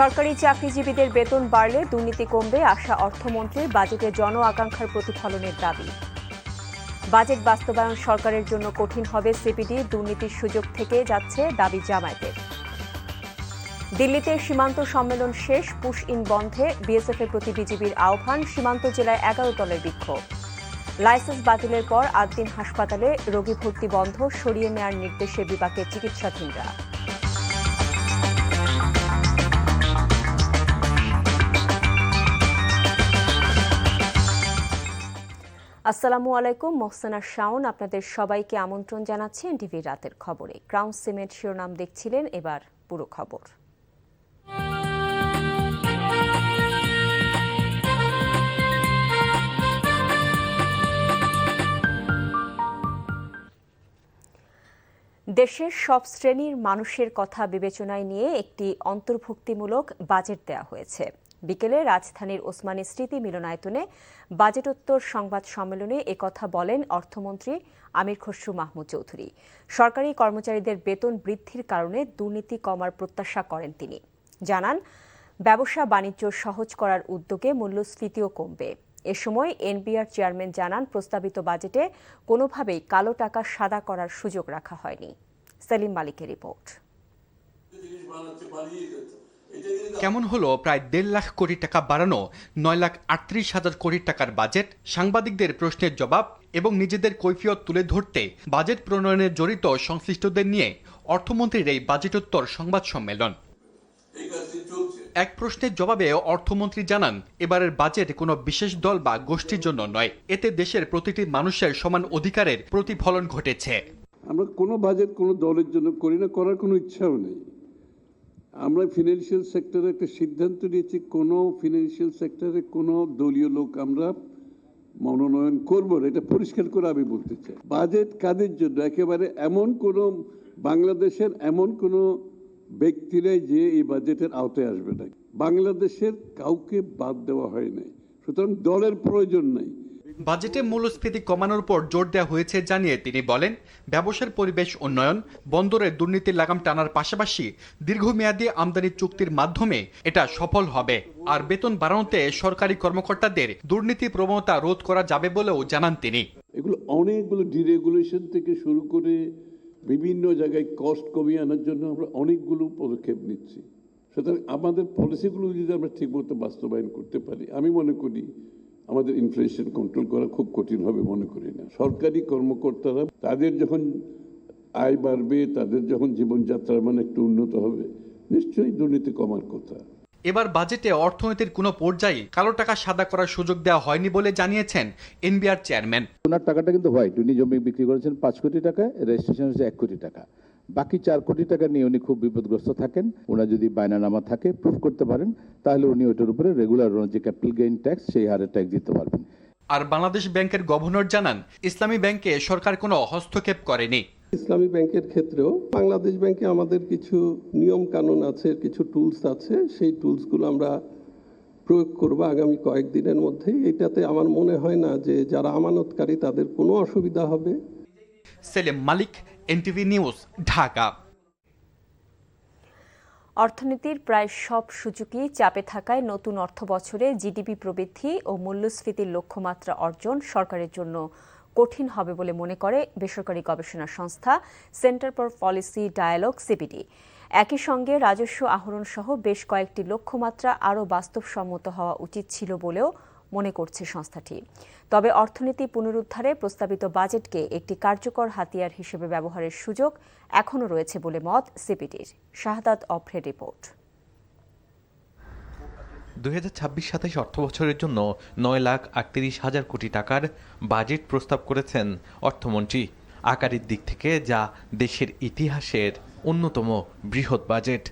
সরকারি চাকরিজীবীদের বেতন বাড়লে দুর্নীতি কমবে আশা অর্থমন্ত্রীর, বাজেটে জন আকাঙ্ক্ষার প্রতিফলনের দাবি। বাজেট বাস্তবায়ন সরকারের জন্য কঠিন হবে সিপিডি, দুর্নীতির সুযোগ থেকে যাচ্ছে দাবি জামায়াতের। দিল্লিতে সীমান্ত সম্মেলন শেষ, পুশ ইন বন্ধে বিএসএফের প্রতি বিজিবির আহ্বান, সীমান্ত জেলায় 11 দলের বিক্ষোভ। লাইসেন্স বাতিলের পর 8 দিন হাসপাতালে রোগী ভর্তি বন্ধ, সরিয়ে নেওয়ার নির্দেশে বিপাকে চিকিৎসাধীনরা। আসসালামু আলাইকুম, মোহসেনা শাওন আপনাদের সবাইকে আমন্ত্রণ জানাচ্ছি এনটিভি রাতের খবরে। ক্রাউন সিমেন্ট শিরোনাম দেখছিলেন, এবার পুরো খবর। দেশের সব শ্রেণীর মানুষের কথা বিবেচনায় নিয়ে একটি অন্তর্ভুক্তিমূলক বাজেট দেওয়া হয়েছে। বিকেলে রাজধানীর ওসমানী স্মৃতি মিলনায়তনে বাজেটোত্তর সংবাদ সম্মেলনে একথা বলেন অর্থমন্ত্রী আমির খসরু মাহমুদ চৌধুরী। সরকারি কর্মচারীদের বেতন বৃদ্ধির কারণে দুর্নীতি কমার প্রত্যাশা করেন তিনি। জানান, ব্যবসা বাণিজ্য সহজ করার উদ্যোগে মূল্যস্ফীতিও কমবে। এ সময় এনবিআর চেয়ারম্যান জানান, প্রস্তাবিত বাজেটে কোনোভাবেই কালো টাকা সাদা করার সুযোগ রাখা হয়নি। সেলিম মালিকের রিপোর্ট। কেমন হলো প্রায় 1.5 লাখ কোটি টাকা বাড়ানো 9,38,000 কোটি টাকার বাজেট? সাংবাদিকদের প্রশ্নের জবাব এবং নিজেদের কৈফিয়ত তুলে ধরতে বাজেট প্রণয়নে জড়িত সংশ্লিষ্টদের নিয়ে অর্থমন্ত্রীর এই বাজেটোত্তর সংবাদ সম্মেলন। এক প্রশ্নের জবাবে অর্থমন্ত্রী জানান, এবারের বাজেট কোনো বিশেষ দল বা গোষ্ঠীর জন্য নয়, এতে দেশের প্রতিটি মানুষের সমান অধিকারের প্রতিফলন ঘটেছে। আমরা কোনো বাজেট কোনো দলের জন্য করি না, করার কোনো ইচ্ছাও নেই। আমরা ফিনান্সিয়াল সেক্টরে একটা সিদ্ধান্ত নিয়েছি, কোনো ফিনান্সিয়াল সেক্টরে কোনো দলীয় লোক আমরা মনোনয়ন করব না, এটা পরিষ্কার করে আমি বলতে চাই। বাজেট কাদের জন্য? একেবারে এমন কোনো বাংলাদেশের এমন কোনো ব্যক্তি নেই যে এই বাজেটের আওতায় আসবে না। বাংলাদেশের কাউকে বাদ দেওয়া হয় নাই, সুতরাং দলের প্রয়োজন নাই। বাজেটে মূল্যস্ফীতি কমানোর উপর জোর দেওয়া হয়েছে জানিয়ে তিনি বলেন, ব্যবসার পরিবেশ উন্নয়ন, বন্দরের দুর্নীতির লাগাম টানার পাশাপাশি দীর্ঘমেয়াদী আমদানি চুক্তির মাধ্যমে এটা সফল হবে। আর বেতন বাড়ানোতে সরকারি কর্মকর্তাদের দুর্নীতি প্রবণতা রোধ করা যাবে বলেও জানান তিনি। এগুলো অনেকগুলো ডিরেগুলেশন থেকে শুরু করে বিভিন্ন জায়গায় কস্ট কমিয়ে আনার জন্য আমরা অনেকগুলো পদক্ষেপ নিচ্ছি। সুতরাং আমাদের পলিসিগুলো যদি আমরা ঠিকমতো বাস্তবায়ন করতে পারি, আমি মনে করি আমাদের ইনফ্লেশন কন্ট্রোল করা খুব কঠিন হবে মনে করি না। সরকারি কর্মকর্তারা তাদের যখন আয় বাড়বে, তাদের যখন জীবনযাত্রার মান একটু উন্নত হবে, নিশ্চয়ই দুর্নীতি কমার কথা। এবার বাজেটে অর্থনীতির কোনো পর্যায়ে কালো টাকা সাদা করার সুযোগ দেওয়া হয়নি বলে জানিয়েছেন এনবিআর চেয়ারম্যান। ওনার টাকাটা কিন্তু হোয়াইট, উনি জমি বিক্রি করেছেন 5 কোটি টাকা, রেজিস্ট্রেশন হচ্ছে 1 কোটি টাকা। বাকি 4 কোটি টাকা নিয়ে উনি খুব বিপদগ্রস্ত থাকেন। ওনার যদি বায়নানামা থাকে, প্রুফ করতে পারেন, তাহলে উনি ওইটার উপরে রেগুলার যে ক্যাপিটাল গেইন ট্যাক্স, সেই হারে ট্যাক্স দিতে পারবেন। আর বাংলাদেশ ব্যাংকের গভর্নর জানান, ইসলামী ব্যাংকে সরকার কোনো হস্তক্ষেপ করেনি। ইসলামী ব্যাংকের ক্ষেত্রেও বাংলাদেশ ব্যাংকে আমাদের কিছু নিয়ম কানুন আছে, কিছু টুলস আছে, সেই টুলসগুলো আমরা প্রয়োগ করব আগামী কয়েকদিনের মধ্যেই। এটাতে আমার মনে হয় না যে যারা আমানতকারী তাদের কোনো অসুবিধা হবে। সেলিম মালিক, এনটিভি নিউজ, ঢাকা। অর্থনীতির প্রায় সব সূচকই চাপে থাকায় নতুন অর্থবছরে জিডিপি প্রবৃদ্ধি ও মূল্যস্ফীতির লক্ষ্যমাত্রা অর্জন সরকারের জন্য কঠিন হবে বলে মনে করে বেসরকারি গবেষণা সংস্থা Centre for Policy Dialogue CPD. একই সঙ্গে রাজস্ব আহরণ সহ বেশ কয়েকটি লক্ষ্যমাত্রা আরও বাস্তবসম্মত হওয়া উচিত ছিল বলেও মনে করছে সংস্থাটি। তবে অর্থনীতি পুনরুদ্ধারে প্রস্তাবিত বাজেটকে একটি কার্যকর হাতিয়ার হিসেবে ব্যবহারের সুযোগ এখনও রয়েছে বলে মত সিপিডির। শাহাদাত অফ্রের রিপোর্ট। 2026-27 অর্থবছরের জন্য 9,38,000 কোটি টাকার বাজেট প্রস্তাব করেছেন অর্থমন্ত্রী। আকারের দিক থেকে যা দেশের ইতিহাসের অন্যতম বৃহৎ বাজেট।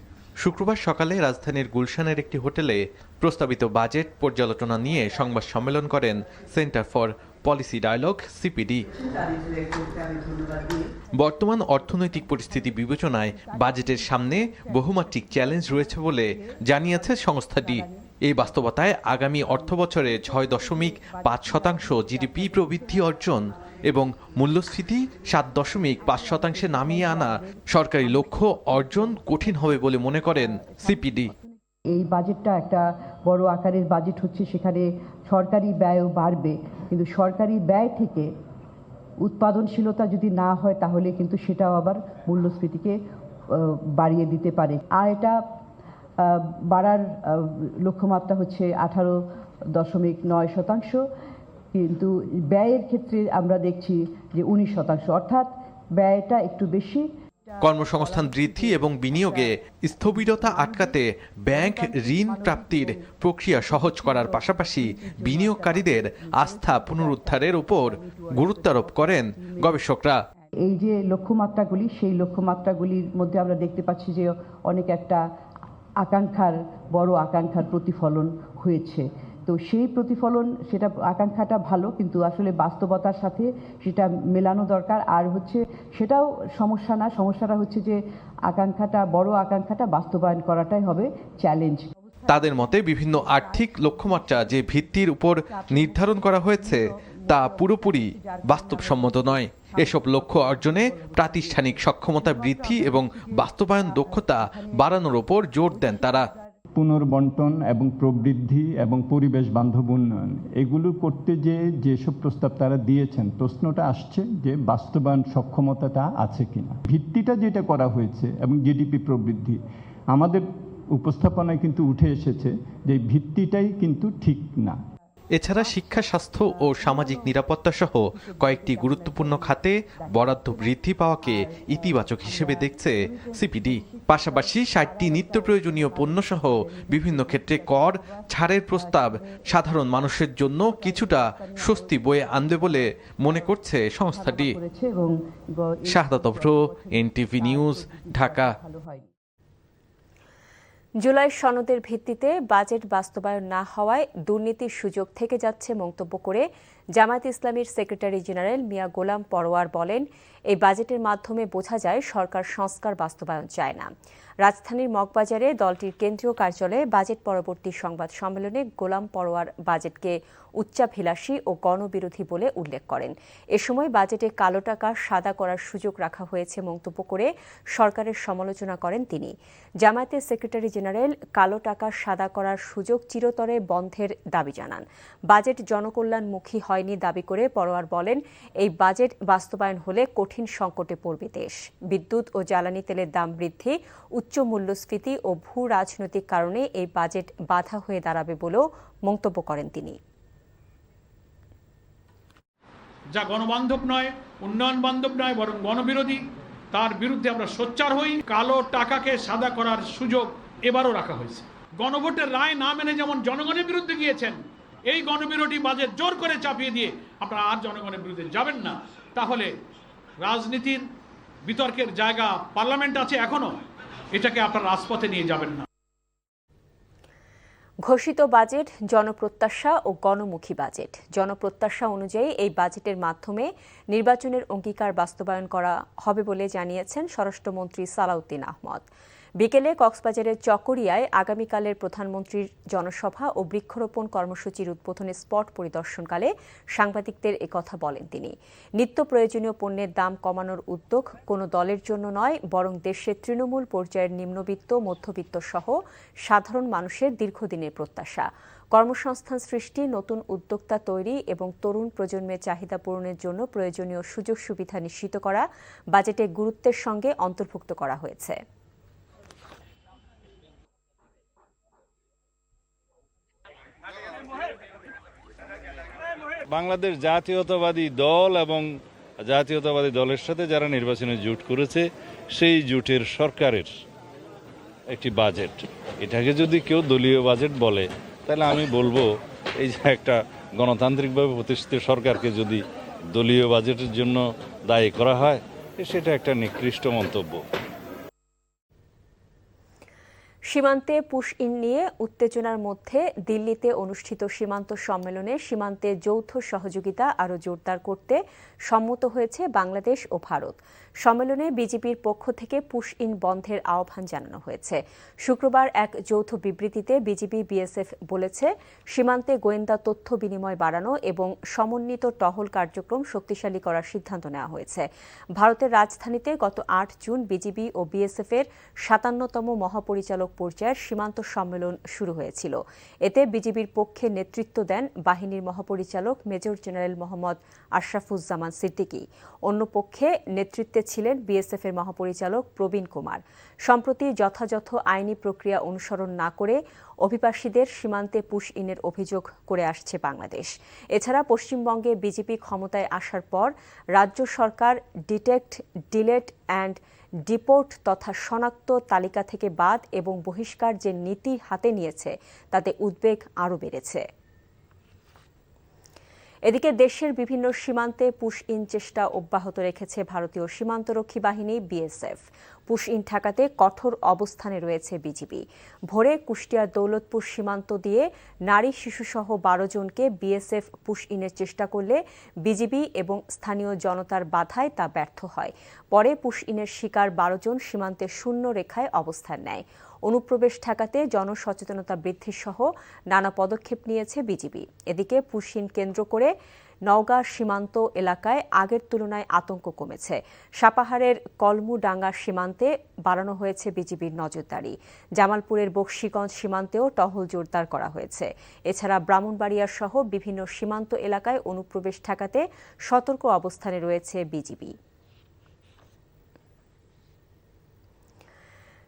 শুক্রবার সকালে রাজধানীর গুলশানের একটি হোটেলে প্রস্তাবিত বাজেট পর্যালোচনা নিয়ে সংবাদ সম্মেলন করেন Centre for Policy Dialogue CPD. বর্তমান অর্থনৈতিক পরিস্থিতি বিবেচনায় বাজেটের সামনে বহুমাত্রিক চ্যালেঞ্জ রয়েছে বলে জানিয়েছে সংস্থাটি। এই বাস্তবতায় আগামী অর্থবছরে 6.5% জিডিপি প্রবৃদ্ধি অর্জন এবং মূল্যস্ফীতি 7.5% নামিয়ে আনা সরকারি লক্ষ্য অর্জন কঠিন হবে বলে মনে করেন সিপিডি। এই বাজেটটা একটা বড় আকারের বাজেট হচ্ছে, সেখানে সরকারি ব্যয়ও বাড়বে, কিন্তু সরকারি ব্যয় থেকে উৎপাদনশীলতা যদি না হয় তাহলে কিন্তু সেটাও আবার মূল্যস্ফীতিকে বাড়িয়ে দিতে পারে। আর এটা বাড়ার লক্ষ্যমাত্রা হচ্ছে 18.9%, কিন্তু ব্যয়ের ক্ষেত্রে আমরা দেখছি যে 19%, অর্থাৎ ব্যয়টা একটু বেশি। কর্মসংস্থান বৃদ্ধি এবং বিনিয়োগে স্থবিরতা আটকাতে ব্যাংক ঋণ প্রাপ্তির প্রক্রিয়া সহজ করার পাশাপাশি বিনিয়োগকারীদের আস্থা পুনরুদ্ধারের উপর গুরুত্বারোপ করেন গবেষকরা। এই যে লক্ষ্যমাত্রাগুলি, সেই লক্ষ্যমাত্রাগুলির মধ্যে আমরা দেখতে পাচ্ছি যে অনেক একটা বড় আকাঙ্ক্ষার প্রতিফলন হয়েছে। তো সেই প্রতিফলন, সেটা আকাঙ্ক্ষাটা ভালো, কিন্তু আসলে বাস্তবতার সাথে সেটা মেলানো দরকার। আর হচ্ছে সেটাও সমস্যা না, সমস্যাটা হচ্ছে যে বড় আকাঙ্ক্ষাটা বাস্তবায়ন করাটাই হবে চ্যালেঞ্জ। তাদের মতে বিভিন্ন আর্থিক লক্ষ্যমাত্রা যে ভিত্তির উপর নির্ধারণ করা হয়েছে তা পুরোপুরি বাস্তবসম্মত নয়। এসব লক্ষ্য অর্জনে প্রাতিষ্ঠানিক সক্ষমতা বৃদ্ধি এবং বাস্তবায়ন দক্ষতা বাড়ানোর উপর জোর দেন তারা। পুনর্বন্টন এবং প্রবৃদ্ধি এবং পরিবেশ বান্ধব উন্নয়ন, এগুলো করতে যেসব প্রস্তাব তারা দিয়েছেন, প্রশ্নটা আসছে যে বাস্তবায়ন সক্ষমতাটা আছে কিনা। ভিত্তিটা যেটা করা হয়েছে এবং জিডিপি প্রবৃদ্ধি, আমাদের উপস্থাপনায় কিন্তু উঠে এসেছে যে ভিত্তিটাই কিন্তু ঠিক না। এছাড়া শিক্ষা, স্বাস্থ্য ও সামাজিক নিরাপত্তা সহ কয়েকটি গুরুত্বপূর্ণ খাতে বরাদ্দ বৃদ্ধি পাওয়াকে ইতিবাচক হিসেবে দেখছে সিপিডি। পাশাপাশি 60টি নিত্য প্রয়োজনীয় পণ্য সহ বিভিন্ন ক্ষেত্রে কর ছাড়ের প্রস্তাব সাধারণ মানুষের জন্য কিছুটা স্বস্তি বয়ে আনবে বলে মনে করছে সংস্থাটি। শাহাদাত অভ্র, এনটিভি নিউজ, ঢাকা। জুলাই সনদের ভিত্তিতে বাজেট বাস্তবায়ন না হওয়ায় দুর্নীতির সুযোগ থেকে যাচ্ছে মন্তব্য করে জামায়াতে ইসলামীর সেক্রেটারি জেনারেল মিয়া গোলাম পরোয়ার বলেন, এই বাজেটের মাধ্যমে বোঝা যায় সরকার সংস্কার বাস্তবায়ন চায় না। রাজধানীর মগবাজারে দলটির কেন্দ্রীয় কার্যালয়ে বাজেট পরবর্তী সংবাদ সম্মেলনে গোলাম পরোয়ার বাজেটকে উচ্চাভিলাষী ও গণবিরোধী বলে উল্লেখ করেন। এ সময় বাজেটে কালো টাকা সাদা করার সুযোগ রাখা হয়েছে মন্তব্য করে সরকারের সমালোচনা করেন তিনি। জামায়াতের সেক্রেটারি জেনারেল কালো টাকা সাদা করার সুযোগ চিরতরে বন্ধের দাবি জানান। বাজেট জনকল্যাণমুখী হয়নি দাবি করে পরোয়ার বলেন, এই বাজেট বাস্তবায়ন হলে কঠিন সংকটে পড়বে দেশ। বিদ্যুৎ ও জ্বালানি তেলের দাম বৃদ্ধি, উচ্চ মূল্যস্ফীতি ও ভূ রাজনৈতিক কারণে এই বাজেট বাধা হয়ে দাঁড়াবে বলেও মন্তব্য করেন তিনি। যা গণবান্ধব নয়, উন্নয়ন বান্ধব নয়, বরং গণবিরোধী, তার বিরুদ্ধে আমরা সোচ্চার হই। কালো টাকাকে সাদা করার সুযোগ এবারও রাখা হয়েছে। গণভোটের রায় না মেনে যেমন জনগণের বিরুদ্ধে গিয়েছেন, এই গণবিরোধী বাজেট জোর করে চাপিয়ে দিয়ে আপনারা আর জনগণের বিরুদ্ধে যাবেন না, তাহলে রাজনীতির বিতর্কের জায়গা পার্লামেন্ট আছে এখনো, এটাকে আপনারা রাজপথে নিয়ে যাবেন না। ঘোষিত বাজেট জনপ্রত্যাশা ও গণমুখী বাজেট। জনপ্রত্যাশা অনুযায়ী এই বাজেটের মাধ্যমে নির্বাচনের অঙ্গীকার বাস্তবায়ন করা হবে বলে জানিয়েছেন স্বরাষ্ট্রমন্ত্রী সালাউদ্দিন আহমদ। বিকেলে কক্সবাজারের চকরিয়ায় আগামীকালের প্রধানমন্ত্রীর জনসভা ও বৃক্ষরোপণ কর্মসূচির উদ্বোধনী স্পট পরিদর্শনকালে সাংবাদিকদের একথা বলেন তিনি। নিত্য প্রয়োজনীয় পণ্যের দাম কমানোর উদ্যোগ কোনো দলের জন্য নয়, বরং দেশের তৃণমূল পর্যায়ের নিম্নবিত্ত, মধ্যবিত্ত সহ সাধারণ মানুষের দীর্ঘদিনের প্রত্যাশা। কর্মসংস্থান সৃষ্টি, নতুন উদ্যোক্তা তৈরি এবং তরুণ প্রজন্মের চাহিদা পূরণের জন্য প্রয়োজনীয় সুযোগ সুবিধা নিশ্চিত করা বাজেটে গুরুত্বের সঙ্গে অন্তর্ভুক্ত করা হয়েছে। বাংলাদেশ জাতীয়তাবাদী দল এবং জাতীয়তাবাদী দলের সাথে যারা নির্বাচনে জোট করেছে, সেই জোটের সরকারের একটি বাজেট। এটাকে যদি কেউ দলীয় বাজেট বলে, তাহলে আমি বলবো এই যে একটা গণতান্ত্রিকভাবে প্রতিষ্ঠিত সরকারকে যদি দলীয় বাজেটের জন্য দায়ী করা হয়, সেটা একটা নিকৃষ্ট মন্তব্য। সীমান্তে পুশ ইন নিয়ে উত্তেজনার মধ্যে দিল্লিতে অনুষ্ঠিত সীমান্ত সম্মেলনে সীমান্তে যৌথ সহযোগিতা আরও জোরদার করতে সম্মত হয়েছে বাংলাদেশ ও ভারত। সম্মেলনে বিজেপির পক্ষ থেকে পুশ ইন বন্ধের আহ্বান জানানো হয়েছে। শুক্রবার এক যৌথ বিবৃতিতে বিজিবি বিএসএফ বলেছে, সীমান্তে গোয়েন্দা তথ্য বিনিময় বাড়ানো এবং সমন্বিত টহল কার্যক্রম শক্তিশালী করার সিদ্ধান্ত নেওয়া হয়েছে। ভারতের রাজধানীতে গত ৮ জুন বিজিবি ও বিএসএফ এর ৫৭তম মহাপরিচালক পর্যায়ের সীমান্ত সম্মেলন শুরু হয়েছিল। এতে বিজিবির পক্ষে নেতৃত্ব দেন বাহিনীর মহাপরিচালক মেজর জেনারেল মোহাম্মদ আশরাফুজ্জামান সিদ্দিকী। অন্য পক্ষে নেতৃত্বে ছিলেন বিএসএফ এর মহাপরিচালক প্রবীণ কুমার। সম্প্রতি যথাযথ আইনি প্রক্রিয়া অনুসরণ না করে অভিবাসীদের সীমান্তে পুশ ইনের অভিযোগ করে আসছে বাংলাদেশ। এছাড়া পশ্চিমবঙ্গে বিজেপি ক্ষমতায় আসার পর রাজ্য সরকার ডিটেক্ট, ডিলেট অ্যান্ড ডিপোর্ট তথা শনাক্ত তালিকা থেকে বাদ এবং বহিষ্কার যে নীতি হাতে নিয়েছে তাতে উদ্বেগ আরও বেড়েছে। এদিকে দেশের বিভিন্ন সীমান্তে পুশ ইন চেষ্টা অব্যাহত রেখেছে ভারতীয় সীমান্তরক্ষী বাহিনী বিএসএফ। পুশ ইন ঠেকাতে কঠোর অবস্থানে রয়েছে বিজিবি। ভোরে কুষ্টিয়ার দৌলতপুর সীমান্ত দিয়ে নারী শিশুসহ ১২ জনকে বিএসএফ পুশ ইনের চেষ্টা করলে বিজিবি এবং স্থানীয় জনতার বাধায় তা ব্যর্থ হয়। পরে পুশ ইনের শিকার ১২ জন সীমান্তের শূন্য রেখায় অবস্থান নেয়। অনুপ্রবেশ ঠেকাতে জনসচেতনতা বৃদ্ধি সহ নানা পদক্ষেপ নিয়েছে বিজিবি। এদিকে পুশ ইন কেন্দ্র করে নওগাঁ সীমান্ত এলাকায় আগের তুলনায় আতঙ্ক কমেছে। সাপাহারের কলমুডাঙ্গা সীমান্তে বাড়ানো হয়েছে বিজিবির নজরদারি। জামালপুরের বক্সিগঞ্জ সীমান্তেও টহল জোরদার করা হয়েছে। এছাড়া ব্রাহ্মণবাড়িয়া সহ বিভিন্ন সীমান্ত এলাকায় অনুপ্রবেশ ঠেকাতে সতর্ক অবস্থানে রয়েছে বিজিবি।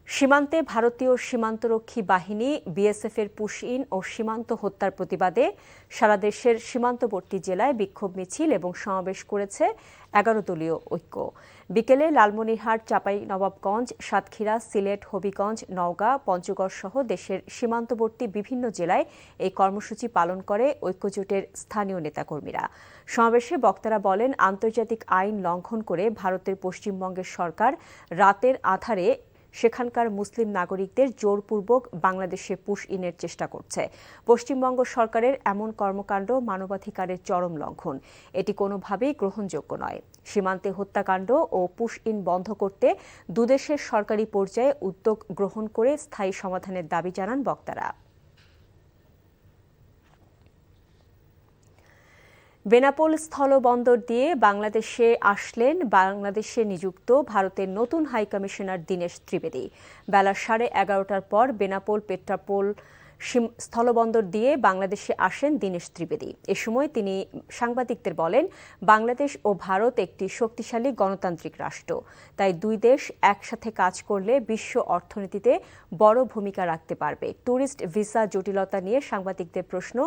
সীমান্তে ভারতীয় সীমান্তরক্ষী বাহিনী বিএসএফ এর পুশ ইন ও সীমান্ত হত্যার প্রতিবাদে সারা দেশের সীমান্তবর্তী জেলায় বিক্ষোভ মিছিল এবং সমাবেশ করেছে ১১ দলীয় ঐক্য। বিকেলে লালমনিরহাট, চাঁপাইনবাবগঞ্জ, সাতক্ষীরা, সিলেট, হবিগঞ্জ, নওগাঁ, পঞ্চগড় সহ দেশের সীমান্তবর্তী বিভিন্ন জেলায় এই কর্মসূচি পালন করে ঐক্যজোটের স্থানীয় নেতাকর্মীরা। সমাবেশে বক্তারা বলেন, আন্তর্জাতিক আইন লঙ্ঘন করে ভারতের পশ্চিমবঙ্গের সরকার রাতের আধারে সেখানকার মুসলিম নাগরিকদের জোরপূর্বক বাংলাদেশে পুশ ইনের চেষ্টা করছে। পশ্চিমবঙ্গ সরকারের এমন কর্মকাণ্ড মানবাধিকারের চরম লঙ্ঘন। এটি কোনোভাবেই গ্রহণযোগ্য নয়। সীমান্তে হত্যাকাণ্ড ও পুশ ইন বন্ধ করতে দুদেশের সরকারি পর্যায়ে উদ্যোগ গ্রহণ করে স্থায়ী সমাধানের দাবি জানান বক্তারা। বেনাপোল স্থলবন্দর দিয়ে বাংলাদেশে আসলেন বাংলাদেশে নিযুক্ত ভারতের নতুন হাইকমিশনার দীনেশ ত্রিবেদী। বেলা 11:30টার পর বেনাপোল পেট্রাপোল স্থলবন্দর দিয়ে বাংলাদেশে আসেন দীনেশ ত্রিবেদী। এ সময় তিনি সাংবাদিকদের বলেন, বাংলাদেশ ও ভারত একটি শক্তিশালী গণতান্ত্রিক রাষ্ট্র। তাই দুই দেশ একসাথে কাজ করলে বিশ্ব অর্থনীতিতে বড় ভূমিকা রাখতে পারবে। ট্যুরিস্ট ভিসা জটিলতা নিয়ে সাংবাদিকদের প্রশ্ন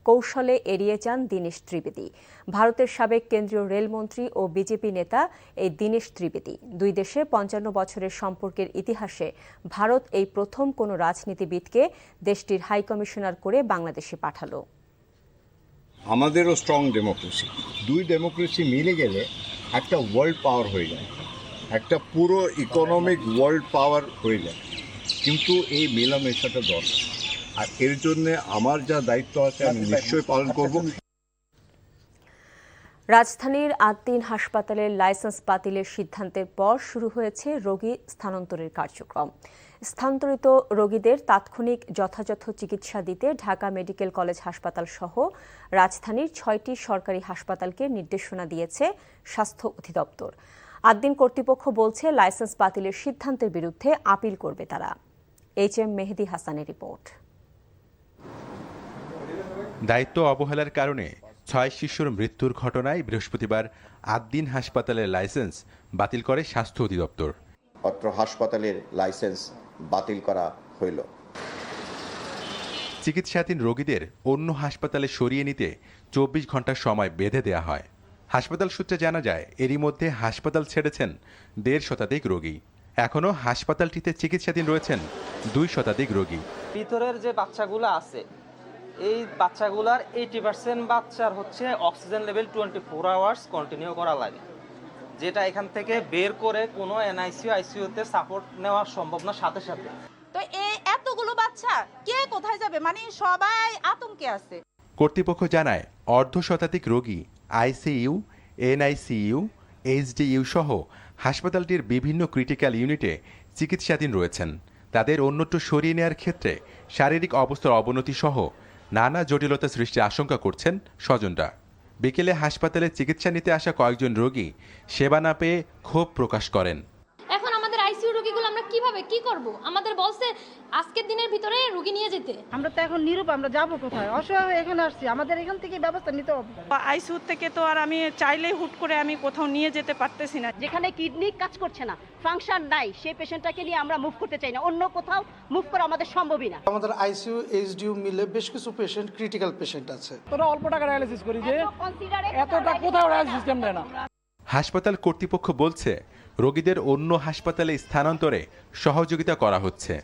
কৌশলে এড়িয়ে যান দীনেশ ত্রিবেদী। ভারতের সাবেক কেন্দ্রীয় রেলমন্ত্রী ও বিজেপি নেতা এই দীনেশ ত্রিবেদী। দুই দেশে ৫৫ বছরের সম্পর্কের ইতিহাসে ভারত এই প্রথম কোনো রাজনীতিবিদকে দেশটির হাইকমিশনার করে বাংলাদেশে পাঠালো। আমাদেরও স্ট্রং ডেমোক্রেসি, দুই ডেমোক্রেসি মিলে গেলে একটা ওয়ার্ল্ড পাওয়ার হয়ে যায়, একটা পুরো ইকোনমিক ওয়ার্ল্ড পাওয়ার হয়ে যায়। কিন্তু এই মেলামেশাটা দরকার, আর এর জন্য আমার যা দায়িত্ব আছে আমি নিশ্চয়ই পালন করব। রাজধানীর ৮ দিন হাসপাতালের লাইসেন্স বাতিলের সিদ্ধান্তের পর শুরু হয়েছে রোগী স্থানান্তরের কার্যক্রম। স্থানান্তরিত রোগীদের তাৎক্ষণিক যথাযথ চিকিৎসা দিতে ঢাকা মেডিকেল কলেজ হাসপাতাল সহ রাজধানীর ৬টি সরকারি হাসপাতালকে নির্দেশনা দিয়েছে স্বাস্থ্য অধিদপ্তর। ৮ দিন কর্তৃপক্ষ বলছে, লাইসেন্স বাতিলের সিদ্ধান্তের বিরুদ্ধে আপিল করবে তারা। HM মেহেদী হাসানের রিপোর্ট। দায়িত্ব অবহেলার কারণে ৬ শিশুর মৃত্যুর ঘটনায় বৃহস্পতিবার ৮ দিন হাসপাতালের লাইসেন্স বাতিল করে স্বাস্থ্য অধিদপ্তর। অত্র হাসপাতালের লাইসেন্স বাতিল করা হইল। চিকিৎসাধীন রোগীদের অন্য হাসপাতালে সরিয়ে নিতে ২৪ ঘন্টা সময় বেঁধে দেওয়া হয়। হাসপাতাল সূত্রে জানা যায়, এরই মধ্যে হাসপাতাল ছেড়েছেন ১৫০ শতাধিক রোগী। এখনও হাসপাতালটিতে চিকিৎসাধীন রয়েছেন ২ শতাধিক রোগী। ভিতরের যে বাচ্চাগুলো আছে, এই বাচ্চাগুলার 80% বাচ্চার হচ্ছে অক্সিজেন লেভেল 24 আওয়ার্স কন্টিনিউ করা লাগে, যেটা এখান থেকে বের করে কোনো এনআইসিইউ আইসিইউতে সাপোর্ট নেওয়া সম্ভব না সাথে সাথে। তো এই এতগুলো বাচ্চা কে কোথায় যাবে, মানে সবাই আতঙ্কে আছে। কর্তৃপক্ষ জানায়, অর্ধ শতাধিক রোগী আইসিইউ, এনআইসিইউ, এইচডিইউ সহ হাসপাতালটির বিভিন্ন ক্রিটিক্যাল ইউনিটে চিকিৎসাধীন রয়েছেন। তাদের অন্যত্র সরিয়ে নেওয়ার ক্ষেত্রে শারীরিক অবস্থার অবনতি সহ নানা জটিলতা সৃষ্টির আশঙ্কা করছেন স্বজনরা। বিকেলে হাসপাতালে চিকিৎসা নিতে আসা কয়েকজন রোগী সেবা না পেয়ে ক্ষোভ প্রকাশ করেন। এখন আমাদের আইসিইউ রোগীগুলো আমরা কিভাবে কি করব? আমাদের বলছে আজকের দিনের ভিতরে রোগী নিয়ে যেতে। আমরা তো এখন নীরব, আমরা যাব কোথায়? অসহায় হয়ে এখানে আসছি, আমাদের এখান থেকে ব্যবস্থা নিতে হবে। আইসিইউ থেকে তো আর আমি চাইলেই হুট করে আমি কোথাও নিয়ে যেতে পারতেছি না। যেখানে কিডনি কাজ করছে না, ফাংশন নাই, সেই পেশেন্টটাকে নিয়ে আমরা মুভ করতে চাই না, অন্য কোথাও মুভ করা আমাদের সম্ভবই না। আমাদের আইসিইউ এইচডিইউ মিলে বেশ কিছু পেশেন্ট ক্রিটিক্যাল পেশেন্ট আছে। তোরা অল্প টাকা ডায়ালিসিস করি যে এতটা কোথাও ডায়ালিসিস সিস্টেম দেয় না। হাসপাতাল কর্তৃপক্ষ বলছে রোগীদের অন্য হাসপাতালে স্থানান্তরে সহযোগিতা করা হচ্ছে।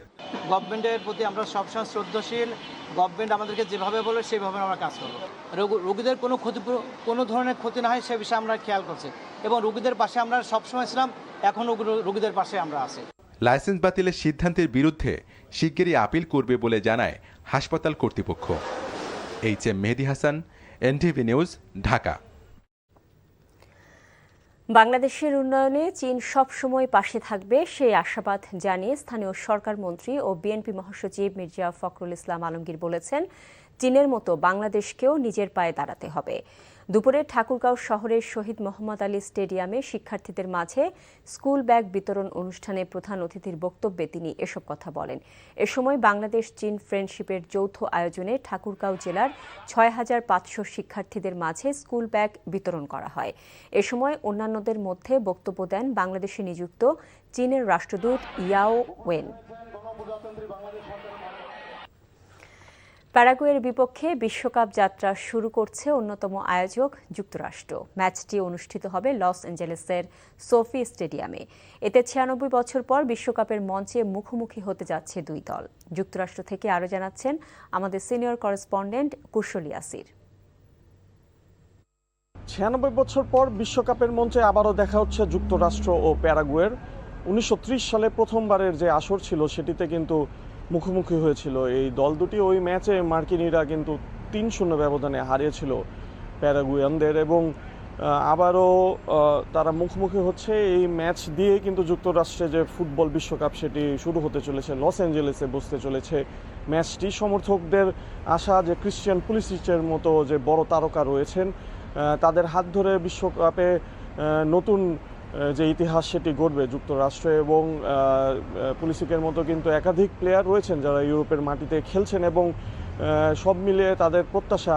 গভর্নমেন্টের প্রতি আমরা সবসময় শ্রদ্ধাশীল। গভর্নমেন্ট আমাদেরকে যেভাবে বলে সেভাবে আমরা কাজ করব। রোগীদের কোনো ধরনের ক্ষতি না হয় সে বিষয়ে আমরা খেয়াল করছি এবং রোগীদের পাশে আমরা সবসময় ছিলাম, এখনও রোগীদের পাশে আমরা আছি। লাইসেন্স বাতিলের সিদ্ধান্তের বিরুদ্ধে শিগগিরই আপিল করবে বলে জানায় হাসপাতাল কর্তৃপক্ষ। এইচ.এম. মেহেদী হাসান, এনটিভি নিউজ, ঢাকা। বাংলাদেশের উন্নয়নে চীন সবসময় পাশে থাকবে সেই আশাবাদ জানিয়ে স্থানীয় সরকার মন্ত্রী ও বিএনপি মহাসচিব মির্জা ফখরুল ইসলাম আলমগীর বলেছেন, চীনের মতো বাংলাদেশকেও নিজের পায়ে দাঁড়াতে হবে। দুপুরে ঠাকুরগাঁও শহরের শহীদ মোহাম্মদ আলী স্টেডিয়ামে শিক্ষার্থীদের মাঝে স্কুল ব্যাগ বিতরণ অনুষ্ঠানে প্রধান অতিথির বক্তব্যে তিনি এসব কথা বলেন। এ সময় বাংলাদেশ চীন ফ্রেন্ডশিপের যৌথ আয়োজনে ঠাকুরগাঁও জেলার ৬৫০০ শিক্ষার্থীদের মাঝে স্কুল ব্যাগ বিতরণ করা হয়। এ সময় অন্যান্যদের মধ্যে বক্তব্য দেন বাংলাদেশে নিযুক্ত চীনের রাষ্ট্রদূত ইয়াও ওয়েন। প্যারাগুয়ের বিপক্ষে বিশ্বকাপ যাত্রা শুরু করছে অন্যতম আয়োজক যুক্তরাষ্ট্র। ম্যাচটি অনুষ্ঠিত হবে লস অ্যাঞ্জেলেসের সোফি স্টেডিয়ামে। এতে ৯৬ বছর পর বিশ্বকাপের মঞ্চে মুখোমুখি হতে যাচ্ছে দুই দল। যুক্তরাষ্ট্র থেকে আরও জানাচ্ছেন আমাদের সিনিয়র করেসপন্ডেন্ট কুশলী আসির। ৯৬ বছর পর বিশ্বকাপের মঞ্চে আবারও দেখা হচ্ছে যুক্তরাষ্ট্র ও প্যারাগুয়ের। ১৯৩০ সালে প্রথমবারের যে আসর ছিল সেটিতে কিন্তু মুখোমুখি হয়েছিল এই দল দুটি। ওই ম্যাচে মার্কিনিরা কিন্তু ৩-০ ব্যবধানে হারিয়েছিল প্যারাগুয়ানদের এবং আবারও তারা মুখোমুখি হচ্ছে। এই ম্যাচ দিয়ে কিন্তু যুক্তরাষ্ট্রে যে ফুটবল বিশ্বকাপ সেটি শুরু হতে চলেছে, লস অ্যাঞ্জেলেসে বসতে চলেছে ম্যাচটি। সমর্থকদের আশা যে ক্রিশ্চিয়ান পুলিসিচের মতো যে বড় তারকা রয়েছেন তাদের হাত ধরে বিশ্বকাপে নতুন যে ইতিহাস সেটি গড়বে যুক্তরাষ্ট্রে এবং পুলিসিকের মতো কিন্তু একাধিক প্লেয়ার রয়েছেন যারা ইউরোপের মাটিতে খেলছেন এবং সব মিলিয়ে তাদের প্রত্যাশা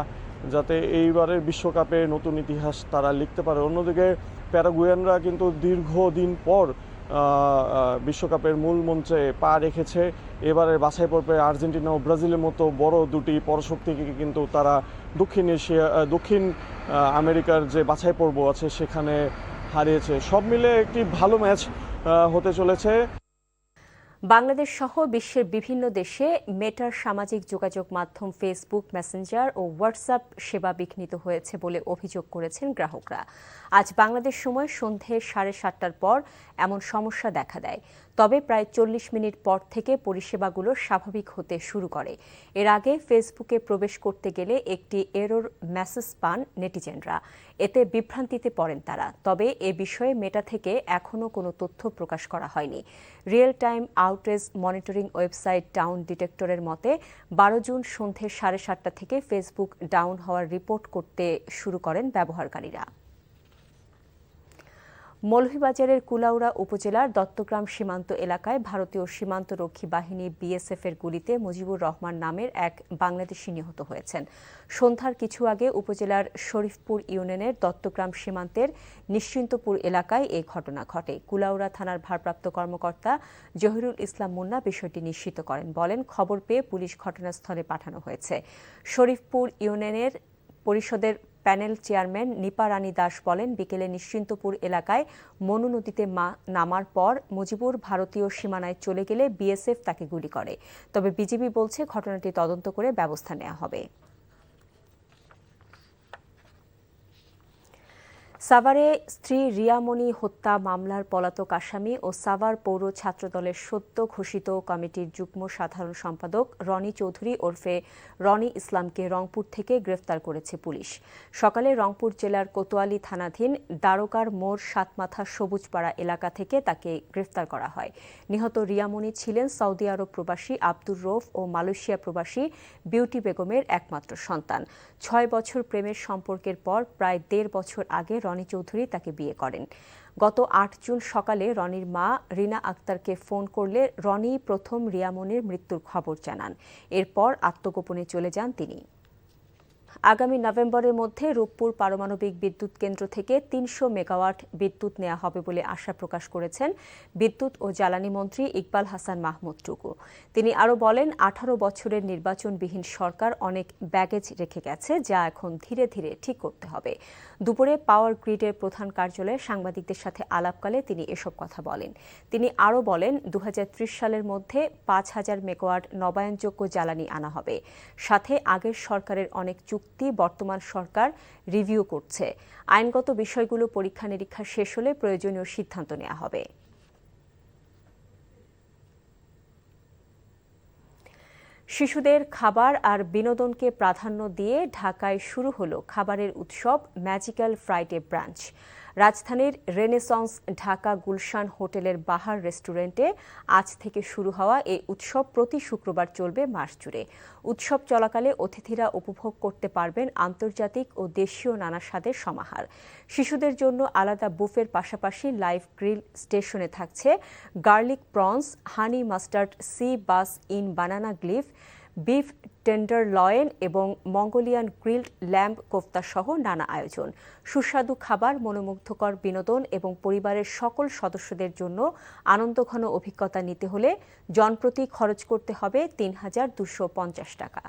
যাতে এইবারের বিশ্বকাপে নতুন ইতিহাস তারা লিখতে পারে। অন্যদিকে প্যারাগুয়ানরা কিন্তু দীর্ঘদিন পর বিশ্বকাপের মূল মঞ্চে পা রেখেছে। এবারের বাছাই পর্বে আর্জেন্টিনা ও ব্রাজিলের মতো বড় দুটি পরাশক্তিকে কিন্তু তারা দক্ষিণ আমেরিকার যে বাছাই পর্ব আছে সেখানে হারিয়েছে। সব মিলে একটি ভালো ম্যাচ হতে চলেছে। বাংলাদেশ সহ বিশ্বের বিভিন্ন দেশে মেটার সামাজিক যোগাযোগ মাধ্যম ফেসবুক, মেসেঞ্জার ও হোয়াটসঅ্যাপ সেবা বিঘ্নিত হয়েছে বলে অভিযোগ করেছেন গ্রাহকরা। আজ বাংলাদেশ সময় সন্ধে 7:30টার পর এমন সমস্যা দেখা দেয়। তবে প্রায় 40 মিনিট পর থেকে পরিষেবাগুলো স্বাভাবিক হতে শুরু করে। এর আগে ফেসবুকে প্রবেশ করতে গেলে একটি এরর মেসেজ পান নেটিজেনরা। এতে বিভ্রান্তিতে পড়েন তারা। তবে এ বিষয়ে মেটা থেকে এখনও কোনো তথ্য প্রকাশ করা হয়নি। Real time outage monitoring website down ডিটেক্টরের মতে 12 জুন সন্ধে 7:30টা থেকে ফেসবুক ডাউন হওয়ার রিপোর্ট করতে শুরু করেন ব্যবহারকারীরা। মৌলভীবাজারের কুলাউড়া উপজেলার দত্তগ্রাম সীমান্ত এলাকায় ভারতীয় সীমান্তরক্ষী বাহিনী বিএসএফের গুলিতে মুজিবুর রহমান নামের এক বাংলাদেশি নিহত হয়েছেন। সন্ধ্যার কিছু আগে উপজেলার শরীফপুর ইউনিয়নের দত্তগ্রাম সীমান্তের নিশ্চিন্তপুর এলাকায় এই ঘটনা ঘটে। কুলাউড়া থানার ভারপ্রাপ্ত কর্মকর্তা জহিরুল ইসলাম মুন্না বিষয়টি নিশ্চিত করেন। বলেন, খবর পেয়ে পুলিশ ঘটনাস্থলে পাঠানো হয়েছে। শরীফপুর ইউনিয়নের পরিষদের প্যানেল চেয়ারম্যান নিপা রানী দাস বলেন, বিকেলে নিশ্চিন্তপুর এলাকায় মনু নদীতে নামার পর মুজিবুর ভারতীয় সীমানায় চলে গেলে বিএসএফ তাকে গুলি করে। তবে বিজিবি বলছে ঘটনাটি তদন্ত করে ব্যবস্থা নেওয়া হবে। সাভারে স্ত্রী রিয়ামণি হত্যা মামলার পলাতক আসামি ও সাভার পৌর ছাত্রদলের সদ্য ঘোষিত কমিটির যুগ্ম সাধারণ সম্পাদক রনি চৌধুরী ওরফে রনি ইসলামকে রংপুর থেকে গ্রেফতার করেছে পুলিশ। সকালে রংপুর জেলার কোতোয়ালি থানাধীন দারোগার মোড় সাতমাথা সবুজপাড়া এলাকা থেকে তাকে গ্রেফতার করা হয়। নিহত রিয়ামণি ছিলেন সৌদি আরব প্রবাসী আব্দুর রৌফ ও মালয়েশিয়া প্রবাসী বিউটি বেগমের একমাত্র সন্তান। 6 বছর প্রেমের সম্পর্কের পর প্রায় 1.5 বছর আগে রনি চৌধুরী তাকে বিয়ে করেন। গত 8 জুন সকালে রনির মা রিনা আক্তারকে ফোন করলে রনি প্রথম রিয়ামণির মৃত্যুর খবর জানান। এরপর আত্মগোপনে চলে যান তিনি। আগামী নভেম্বরের মধ্যে রূপপুর পারমাণবিক বিদ্যুৎ কেন্দ্র থেকে 300 মেগাওয়াট বিদ্যুৎ নেওয়া হবে বলে আশা প্রকাশ করেছেন বিদ্যুৎ ও জ্বালানি মন্ত্রী ইকবাল হাসান মাহমুদ টুকু। তিনি আরও বলেন, 18 বছরের নির্বাচনবিহীন সরকার অনেক ব্যাগেজ রেখে গেছে, যা এখন ধীরে ধীরে ঠিক করতে হবে। দুপুরে পাওয়ার গ্রিডের প্রধান কার্যালয়ে সাংবাদিকদের সাথে আলাপকালে তিনি এসব কথা বলেন। তিনি আরও বলেন, 2030 সালের মধ্যে 5000 মেগাওয়াট নবায়নযোগ্য জ্বালানি আনা হবে। সাথে আগের সরকারের অনেক চুক্তি বর্তমান সরকার রিভিউ করছে। আইনগত বিষয়গুলো পরীক্ষা নিরীক্ষা শেষ হলে প্রয়োজনীয় সিদ্ধান্ত নেওয়া হবে। শিশুদের খাবার আর বিনোদনকে প্রাধান্য দিয়ে ঢাকায় শুরু হলো খাবারের উৎসব ম্যাজিক্যাল ফ্রাইডে ব্রাঞ্চ। রাজধানীর রেনেসন্স ঢাকা গুলশান হোটেলের বাহার রেস্টুরেন্টে আজ থেকে শুরু হওয়া এই উৎসব প্রতি শুক্রবার চলবে মাস জুড়ে। উৎসব চলাকালে অতিথিরা উপভোগ করতে পারবেন আন্তর্জাতিক ও দেশীয় নানা স্বাদের সমাহার। শিশুদের জন্য আলাদা বুফের পাশাপাশি লাইভ গ্রিল স্টেশনে থাকছে garlic prawns, honey mustard sea bass in banana leaf, beef tenderloin এবং মঙ্গোলিয়ান গ্রিলড ল্যাম্ব কোফতা সহ নানা আয়োজন। সুস্বাদু খাবার, মনোমুগ্ধকর বিনোদন এবং পরিবারের সকল সদস্যদের জন্য আনন্দঘন অভিজ্ঞতা নিতে হলে জনপ্রতি খরচ করতে হবে ৩,250 টাকা।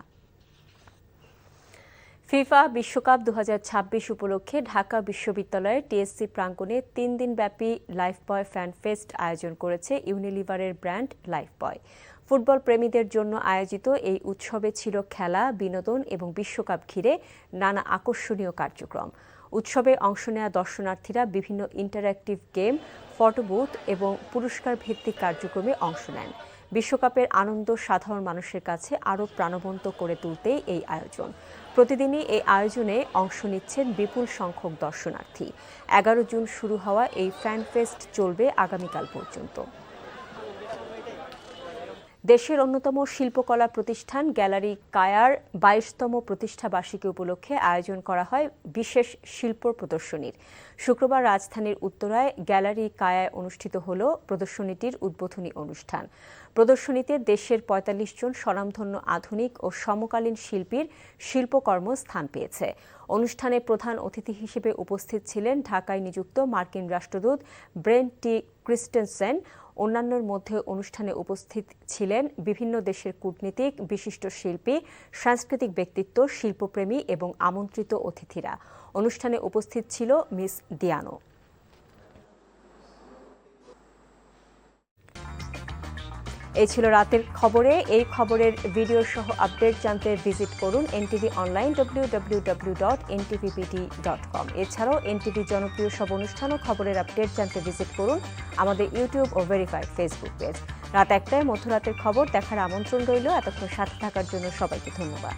ফিফা বিশ্বকাপ 2026 উপলক্ষে ঢাকা বিশ্ববিদ্যালয়ের টিএসসি প্রাঙ্গণে 3 দিনব্যাপী লাইফবয় ফ্যান ফেস্ট আয়োজন করেছে ইউনিলিভারের ব্র্যান্ড লাইফবয়। ফুটবল প্রেমীদের জন্য আয়োজিত এই উৎসবে ছিল খেলা, বিনোদন এবং বিশ্বকাপ ঘিরে নানা আকর্ষণীয় কার্যক্রম। উৎসবে অংশ নেওয়া দর্শনার্থীরা বিভিন্ন ইন্টারঅ্যাক্টিভ গেম, ফটো বুথ এবং পুরস্কার ভিত্তিক কার্যক্রমে অংশ নেন। বিশ্বকাপের আনন্দ সাধারণ মানুষের কাছে আরও প্রাণবন্ত করে তুলতেই এই আয়োজন। প্রতিদিনই এই আয়োজনে অংশ নিচ্ছেন বিপুল সংখ্যক দর্শনার্থী। 11 জুন শুরু হওয়া এই ফ্যান ফেস্ট চলবে আগামীকাল পর্যন্ত। দেশের অন্যতম শিল্পকলা প্রতিষ্ঠান গ্যালারি কায়ার 22তম প্রতিষ্ঠাবার্ষিকী উপলক্ষে আয়োজন করা হয় বিশেষ শিল্প প্রদর্শনীর। শুক্রবার রাজধানীর উত্তরায় গ্যালারি কায়ায় অনুষ্ঠিত হল প্রদর্শনীটির উদ্বোধনী অনুষ্ঠান। প্রদর্শনীতে দেশের 45 জন স্বনামধন্য আধুনিক ও সমকালীন শিল্পীর শিল্পকর্ম স্থান পেয়েছে। অনুষ্ঠানে প্রধান অতিথি হিসেবে উপস্থিত ছিলেন ঢাকায় নিযুক্ত মার্কিন রাষ্ট্রদূত ব্রেন্ট টি ক্রিস্টেনসেন। অন্যান্যের মধ্যে অনুষ্ঠানে উপস্থিত ছিলেন বিভিন্ন দেশের কূটনীতিক, বিশিষ্ট শিল্পী, সাংস্কৃতিক ব্যক্তিত্ব, শিল্পপ্রেমী এবং আমন্ত্রিত অতিথিরা। অনুষ্ঠানে উপস্থিত ছিল মিস দিয়ানো। এই ছিল রাতের খবরে। এই খবরের ভিডিও সহ আপডেট জানতে ভিজিট করুন এনটিভি অনলাইন www.ntvpt.com। এছাড়াও এনটিভি জনপ্রিয় সব অনুষ্ঠান ও খবরের আপডেট জানতে ভিজিট করুন আমাদের ইউটিউব ও ভেরিফাইড ফেসবুক পেজ। রাত 1টায় মধ্যরাতের খবর দেখার আমন্ত্রণ রইল। এতক্ষণ সাথে থাকার জন্য সবাইকে ধন্যবাদ।